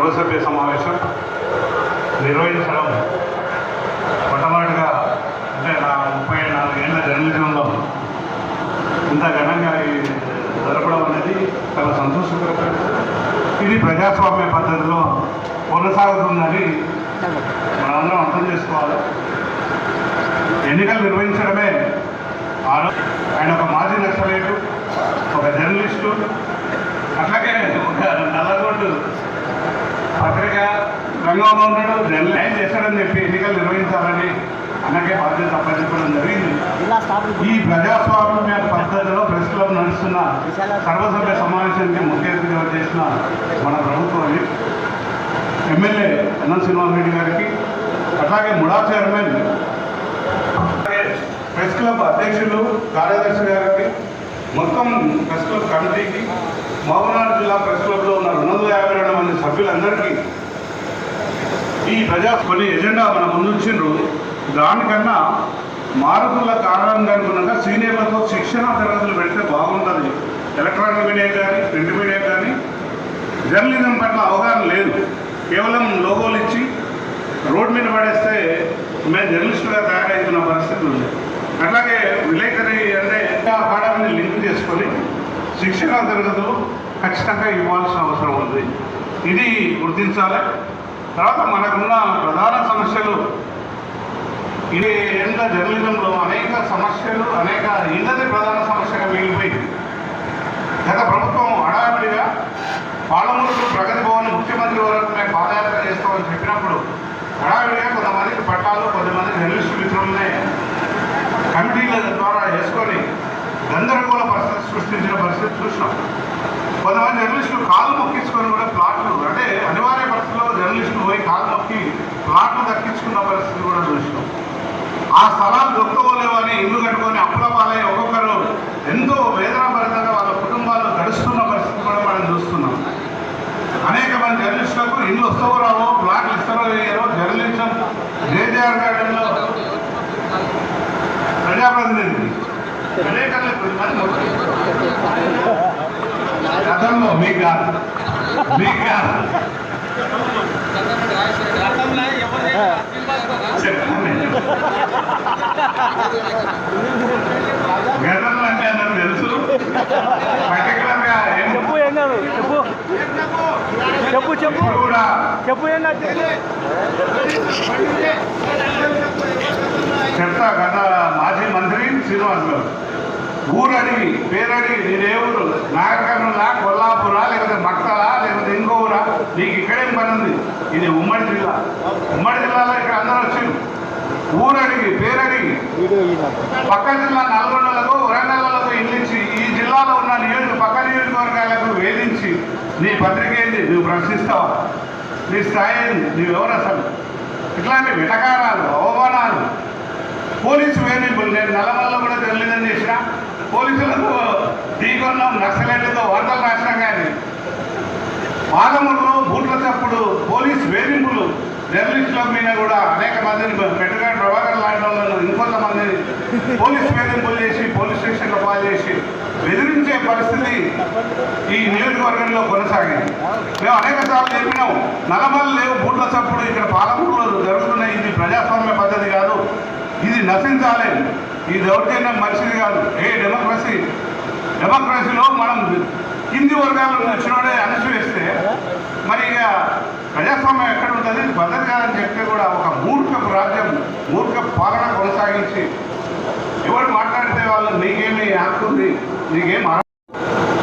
సర్వసభ్య సమావేశం నిర్వహించడం మొట్టమొదటిగా అంటే నా 34 ఏళ్ల జర్నలిజంలో ఇంత ఘనంగా జరపడం అనేది చాలా సంతోషకరం. ఇది ప్రజాస్వామ్య పద్ధతిలో కొనసాగుతుందని మనందరం అర్థం చేసుకోవాలి. ఎన్నికలు నిర్వహించడమే ఆయన ఒక మాజీ నక్సలైటు, ఒక జర్నలిస్టు, అట్లాగే ఒక నల్లగొండు పత్రిక రంగంలో ఉన్నాడు. న్యాయం చేస్తాడని చెప్పి ఎన్నికలు నిర్వహించాలని అన్నకే బాధ్యత అప్పచెప్పడం జరిగింది. ఈ ప్రజాస్వామ్య పద్ధతిలో ప్రెస్ క్లబ్ నడుస్తున్న సర్వసభ్య సమావేశానికి ముఖ్య అతిథిగా చేసిన మన ప్రభుత్వాన్ని ఎమ్మెల్యే అనంత శ్రీనివాసరెడ్డి గారికి, అట్లాగే ముడా చైర్మన్, ప్రెస్ క్లబ్ అధ్యక్షులు, కార్యదర్శి గారికి, మొత్తం ప్రెస్ క్లబ్ కమిటీకి, మహబూబ్నగర్ జిల్లా ప్రెస్ క్లబ్లో ఉన్న 252 మంది సభ్యులందరికీ ఈ కొన్ని ఎజెండా మన ముందుంచిండ్రు. దానికన్నా మారుతున్న కారణంగా అనుకున్నాక సీనియర్లతో శిక్షణ తరగతులు పెడితే బాగుంటుంది. ఎలక్ట్రానిక్ మీడియా కానీ ప్రింట్ మీడియా కానీ జర్నలిజం పట్ల అవగాహన లేదు. కేవలం లోగోలు ఇచ్చి రోడ్ మీద పడేస్తే మేము జర్నలిస్టుగా తయారవుతున్న పరిస్థితి ఉంది. అట్లాగే విలేకరి అంటే అకాడమీని లింక్ చేసుకొని శిక్షణ తరగతులు ఖచ్చితంగా ఇవ్వాల్సిన అవసరం ఉంది. ఇది గుర్తించాలి. తర్వాత మనకున్న ప్రధాన సమస్యలు, ఇది ఎంత జర్నలిజంలో అనేక సమస్యలు, అనేక ఇళ్ళది ప్రధాన సమస్యగా మిగిలిపోయింది. గత ప్రభుత్వం హడావిడిగా పాలమూరు ప్రగతి భవన్ ముఖ్యమంత్రి వరకు మేము పాదయాత్ర చేస్తామని చెప్పినప్పుడు హడావిడిగా కొంతమందికి పట్టాలు, కొంతమంది జర్నలిస్టు మిత్రులనే కమిటీల ద్వారా వేసుకొని గందరగోళ పరిస్థితి సృష్టించిన పరిస్థితి చూసినాం. కొంతమంది జర్నలిస్టులు కాళ్ళు మొక్కించుకొని కూడా ప్లాట్లు, అంటే అనివార్య పరిస్థితుల్లో జర్నలిస్టులు పోయి కాళ్ళు మొక్కి ప్లాట్లు దక్కించుకున్న పరిస్థితి కూడా చూసినాం. ఆ స్థలాలు దొరకలేవని ఇల్లు కట్టుకొని అప్పుల పాలై ఒక్కొక్కరు ఎంతో వేదనాభరితంగా వాళ్ళ కుటుంబాల్లో గడుస్తున్న పరిస్థితి కూడా మనం చూస్తున్నాం. అనేక మంది జర్నలిస్టులకు ఇల్లు వస్తావో రావో, ప్లాట్లు ఇస్తారో లేరో, జర్నలిజం జేజేఆర్ గార్డెన్లో ప్రజాప్రతినిధి గతంలో మీకు కాదు గతంలో అంటే అందరూ తెలుసు. పర్టికులర్గా చెప్పు కూడా చెప్తా. గత మాజీ మంత్రి శ్రీనివాస్ గారు ఊరడిగి పేరడిగి నేనే ఊరు, నాగకర్ణులా, కొల్లాపురా, లేకపోతే మక్తలా, లేకపోతే ఇంకో ఊరా, నీకు ఇక్కడేం పని ఉంది? ఇది ఉమ్మడి జిల్లా. ఉమ్మడి జిల్లాలో ఇక్కడ అందరూ వచ్చి ఊరడిగి పేరడిగి పక్క జిల్లా నల్గొండలకు, వరంగల్లకు ఇల్లు ఇచ్చి ఈ జిల్లాలో ఉన్న పక్క నియోజకవర్గాలకు వేధించి నీ పత్రిక ఏంది, నువ్వు ప్రశ్నిస్తావా, నీ స్థాయి ఏంది, నువ్వెవరు అసలు? ఇట్లాంటి వెటకారాలు, అవమానాలు, పోలీసు వేధింపులు. నేను నల్లమల్లో కూడా జర్నలిజం చేసిన, పోలీసులతో ఢీకొన్నాం, నక్సలైట్లతో వార్తలు రాసినా కానీ పాలమూరులో బూట్ల చప్పుడు పోలీసు వేధింపులు జర్నలిస్టుల మీద కూడా అనేక మందిని పెట్టుగాడి ప్రభాకర్ లాంటి వాళ్ళను ఇంకొంతమందిని పోలీసు వేధింపులు చేసి పోలీస్ స్టేషన్లో పాలు చేసి బెదిరించే పరిస్థితి ఈ నియోజకవర్గంలో కొనసాగింది. మేము అనేక సార్లు చెప్పినాం, నల్లమల్లి లేవు బూట్ల చప్పుడు ఇక్కడ పాలమూరులో జరుగుతున్నాయి. ఇది ప్రజాస్వామ్య పద్ధతి కాదు, ఇది నశించాలి, ఈ దౌర్జన్యం మంచిది కాదు. డెమోక్రసీలో మనం కింది వర్గాలను వచ్చినోడే అణచివేస్తే మరి ఇక ప్రజాస్వామ్యం ఎక్కడ ఉంటుంది? పద్ధతి కాదని చెప్తే కూడా ఒక మూర్ఖపు రాజ్యం, మూర్ఖ పాలన కొనసాగించి ఎవరు మాట్లాడితే వాళ్ళు నీకేమి హక్కుంది, నీకేం.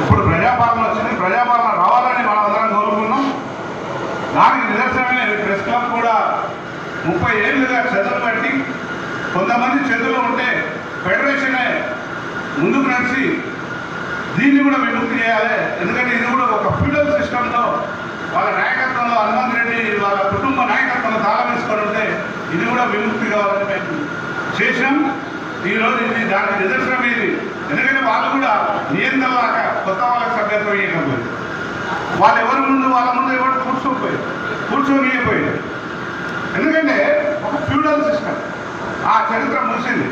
ఇప్పుడు ప్రజాపాలన వచ్చింది, ప్రజాపాలన రావాలని మనం అందరం కోరుకున్నాం. దానికి నిదర్శనమే ప్రెస్ క్లబ్ కూడా 30 ఏళ్ళుగా చదువు పెట్టి కొంతమంది చేతుల్లో ఉంటే ఫెడరేషనే ముందుకు నడిచి దీన్ని కూడా విముక్తి చేయాలి. ఎందుకంటే ఇది కూడా ఒక ఫ్యూడల్ సిస్టంలో వాళ్ళ నాయకత్వంలో హనుమంత్ రెడ్డి వాళ్ళ కుటుంబ నాయకత్వంలో తాళం వేసుకొని ఉంటే ఇది కూడా విముక్తి కావాలని మేము చేసాం. ఈరోజు ఇది దానికి నిదర్శనం ఇది. ఎందుకంటే వాళ్ళు కూడా నియంత్రణలాగా కొత్త వాళ్ళకి సభ్యత్వం ఇవ్వకపోయింది. వాళ్ళు ఎవరి ముందు వాళ్ళ ముందు ఎవరు కూర్చోనియపోయింది. ఎందుకంటే ఒక ఫ్యూడల్ సిస్టమ్, ఆ చరిత్ర ముగిసింది.